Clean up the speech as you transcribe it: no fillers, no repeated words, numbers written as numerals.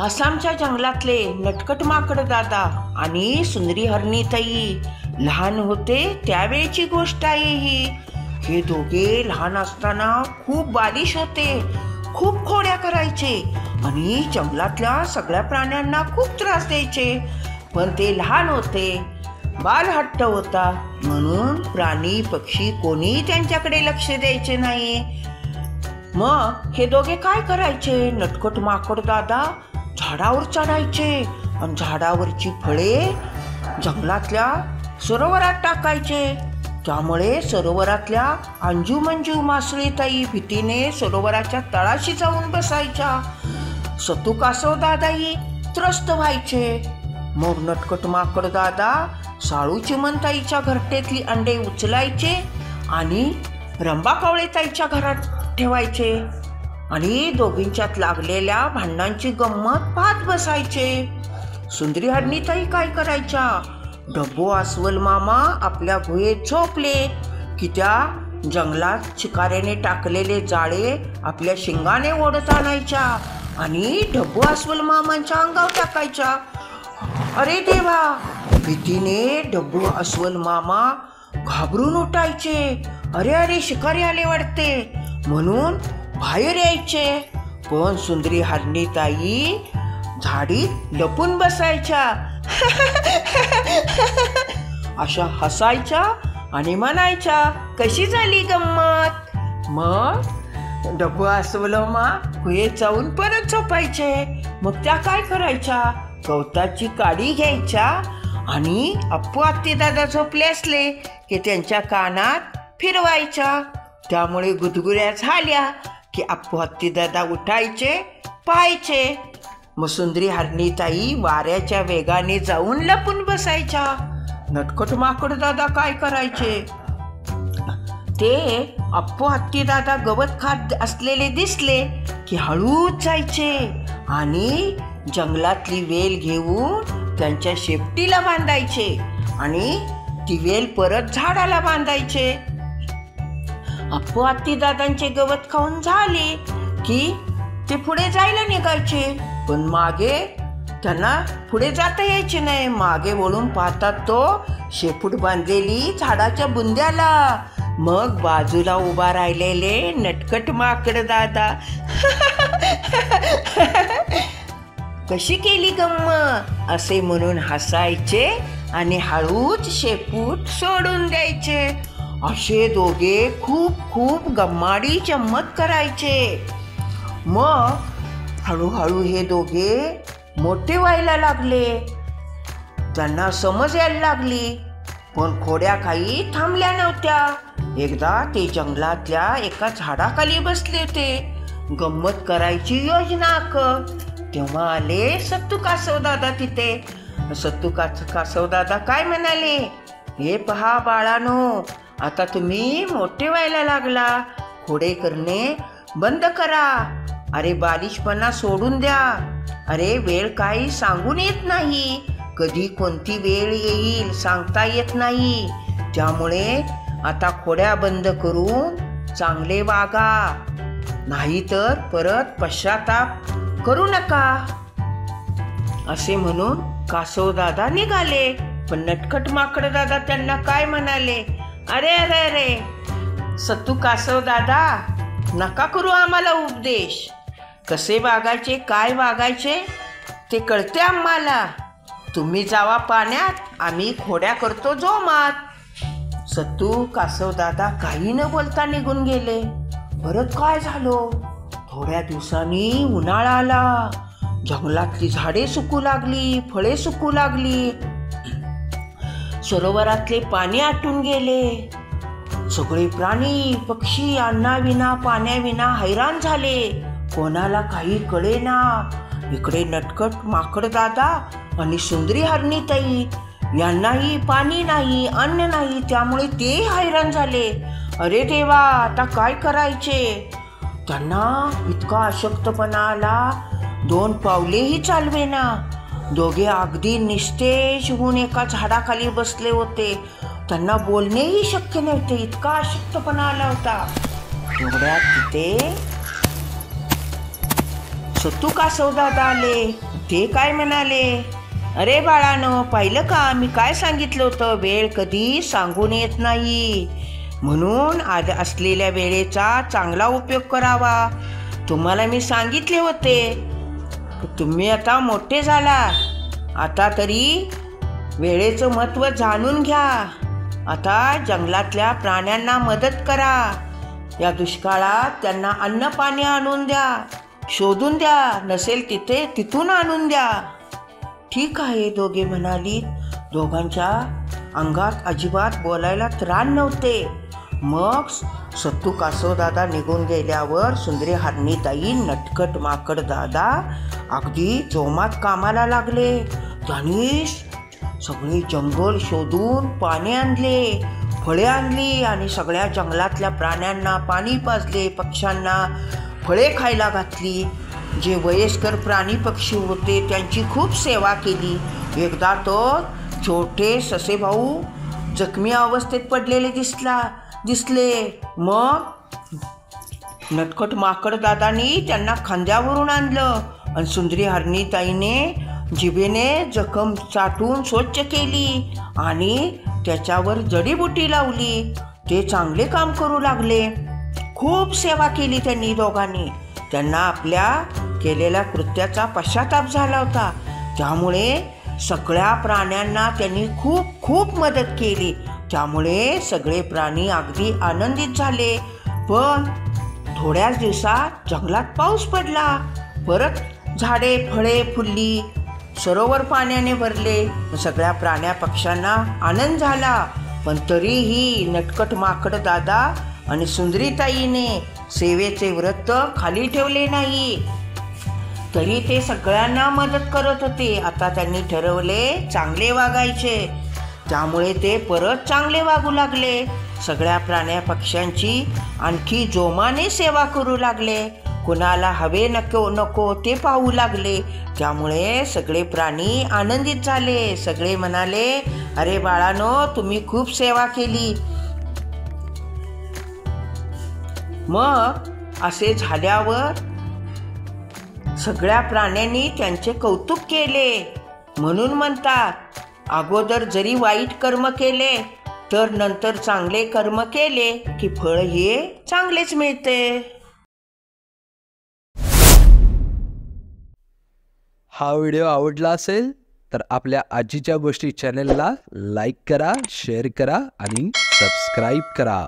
आसामच्या जंगलातले नटखट माकड दादा आणि सुंदरी हरणीताई लहान होते त्यावेळची गोष्ट आहे ही. हे दोघे लहान असताना खूप बालिश होते, खूप खोड्या करायचे आणि जंगलातल्या सगळ्या प्राण्यांना खूप त्रास द्यायचे. पण ते लहान होते, बालहट्ट होता, म्हणून प्राणी पक्षी कोणी त्यांच्याकडे लक्ष द्यायचे नाही. मग हे दोघे काय करायचे? नटखट माकड दादा झाडावर चढायचे आणि झाडावरची फळे जंगलातल्या सरोवरात टाकायचे. त्यामुळे सरोवरातल्या अंजू मंजू मासळीताई भीतीने सरोवराच्या तळाशी जाऊन बसायच्या. सतू कासव दादाही त्रस्त व्हायचे. मग नटखट माकड दादा साळू चिमणताईच्या घरटेतली अंडे उचलायचे आणि रंबा कावळेताईच्या घरात ठेवायचे आणि दोघींच्यात लागलेल्या भांडणांची गंमत पाहत बसायचे. सुंदरी हरणीताई काय करायच्या? डब्बू अस्वल मामा आपल्या गुहेत झोपले की त्या जंगलात शिकाऱ्याने टाकलेले जाळे आपल्या शिंगाने ओढत आणायच्या आणि डब्बू अस्वल मामांच्या अंगावर टाकायच्या. अरे देवा! भीतीने डब्बू अस्वल मामा घाबरून उठायचे. अरे अरे, शिकारी आले वाटते म्हणून बाहेर यायचे. पण सुंदरी हरणीताई झाडीत लपून बसायच्या. अशा हसायच्या आणि म्हणायच्या, कशी झाली गंमत? मग डब्बू अस्वल मामा गुहेत जाऊन परत झोपायचे. मग त्या काय करायच्या? गवताची काडी घ्यायच्या आणि अप्पू आत्ती दादा झोपले असले की त्यांच्या कानात फिरवायच्या. त्यामुळे गुदगुल्या झाल्या की अप्पू हत्ती दादा उठायचे, पाहायचे. मग सुंदरी हरणीताई वाऱ्याच्या वेगाने जाऊन लपून बसायच्या. नटखट माकड दादा काय करायचे? ते अप्पू हत्ती दादा गवत खात असलेले दिसले की हळूच जायचे आणि जंगलातली वेल घेऊन त्यांच्या शेपटीला बांधायचे आणि ती वेल परत झाडाला बांधायचे. अप्पू हत्ती दादांचे गवत खाऊन झाले की ते पुढे जायला निघायचे. पण मागे त्यांना पुढे जाता यायचे नाही. मागे वळून पाहतात तो शेपूट बांधलेली झाडाच्या बुंद्याला. मग बाजूला उभा राहिलेले नटखट माकड दादा कशी केली गंमत असे म्हणून हसायचे आणि हळूच शेपूट सोडून द्यायचे. असे दोघे खूप खूप गम्माडी चम्मत करायचे. मग हळूहळू हे दोघे मोठे व्हायला लागले. त्यांना समज यायला लागली. पण खोड्या काही थांबल्या नव्हत्या. एकदा ते जंगलातल्या एका झाडाखाली बसले होते. गंमत करायची योजना आखत. तेव्हा आले सत्तू कासव दादा तिथे. सत्तू कासव दादा काय म्हणाले? हे पहा बाळानो, आता तुम्ही मोठे व्हायला लागला. खोडे करणे बंद करा. अरे बालिशपणा सोडून द्या. अरे वेळ काही सांगून येत नाही. कधी कोणती वेळ येईल सांगता येत नाही. त्यामुळे आता खोड्या बंद करून चांगले वागा, नाहीतर परत पश्चाताप करू नका असे म्हणून कासव दादा निघाले. पण नटखट माकड दादा त्यांना काय म्हणाले? अरे अरे अरे सत्तू कासव दादा, नका करू आम्हाला उपदेश. कसे वागायचे, काय वागायचे ते कळते आम्हाला. तुम्ही जावा पाण्यात, आम्ही खोड्या करतो जोमात. सत्तू कासव दादा काही न बोलता निघून गेले. परत काय झालं? थोड्या दिवसांनी उन्हाळा आला. जंगलातली झाडे सुकू लागली, फळे सुकू लागली. सरोवरातले पाणी आटून गेले. सगळे प्राणी पक्षी अन्नाविना पाण्याविना हैराण झाले. कोणाला काही कळेना. इकडे नटखट माकड दादा आणि सुंदरी हरणीताई यांनाही पाणी नाही, अन्न नाही. त्यामुळे ते हैराण झाले. अरे देवा, आता काय करायचे? त्यांना इतका अशक्तपणा आला, 2 पावलेही चालवेना. दोघे अगदी निस्तेज होऊन एका झाडाखाली बसले होते. त्यांना बोलणेही शक्य नव्हते, इतका अशक्तपणा आला होता. तेवढ्यात तिथे सत्तू कासव दादा आले. ते काय म्हणाले, अरे बाळानो, पाहिलं का मी काय सांगितलं होतं, वेळ कधी सांगून येत नाही, म्हणून आज असलेल्या वेळेचा चांगला उपयोग करावा. तुम्हाला मी सांगितले होते. तुम्ही आता मोठे झाला, आता तरी वेळेचं महत्त्व जाणून घ्या. आता जंगलातल्या प्राण्यांना मदत करा. या दुष्काळात त्यांना अन्न पाणी आणून द्या, शोधून द्या, नसेल तिथून आणून द्या. ठीक आहे, दोघे म्हणाली. दोघांच्या अंगात अजिबात बोलायला त्राण नव्हते. मग सत्तू कासव दादा निघून गेल्यावर सुंदरी हरणीताई, नटखट माकड दादा अगदी जोमात कामाला लागले. त्यांनी सगळे जंगल शोधून पाणी आणले, फळे आणली आणि सगळ्या जंगलातल्या प्राण्यांना पाणी पाजले, पक्ष्यांना फळे खायला घातली. जे वयस्कर प्राणी पक्षी होते त्यांची खूप सेवा केली. एकदा तो छोटे ससे भाऊ जखमी अवस्थेत पडलेले दिसले. मग नटखट माकड दादानी त्यांना खांद्यावरून आणलं आणि सुंदरी हरणीताईने जिभेने जखम चाटून स्वच्छ केली आणि त्याच्यावर जडीबुटी लावली. ते चांगले काम करू लागले. खूप सेवा केली त्यांनी दोघांनी. त्यांना आपल्या केलेल्या कृत्याचा पश्चाताप झाला होता. त्यामुळे सगळ्या प्राण्यांना त्यांनी खूप खूप मदत केली. त्यामुळे सगळे प्राणी अगदी आनंदित झाले. पण थोड्याच दिवसात जंगलात पाऊस पडला. परत झाडे फळे फुलली, सरोवर पाण्याने भरले. सगळ्या प्राण्या पक्ष्यांना आनंद झाला. पण तरीही नटखट माकड दादा आणि सुंदरीताईने सेवेचे व्रत खाली ठेवले नाही. तरी ते सगळ्यांना मदत करत होते. आता त्यांनी ठरवले चांगले वागायचे. त्यामुळे ते परत चांगले वागू लागले. सगळ्या प्राण्या पक्ष्यांची आणखी जोमाने सेवा करू लागले. कुणाला हवे नको ते पाहू लागले. त्यामुळे सगळे प्राणी आनंदित झाले. सगळे म्हणाले, अरे बाळानो, तुम्ही खूप सेवा केली. मग असे झाल्यावर सगळ्या प्राण्यांनी त्यांचे कौतुक केले. म्हणून म्हणतात, अगोदर जरी वाईट कर्म केले तर नंतर चांगले कर्म केले की फळ हे चांगलेच मिळते. हा व्हिडिओ आवडला असेल तर आपल्या आजीच्या गोष्टी चॅनलला लाईक करा, शेअर करा आणि सबस्क्राईब करा.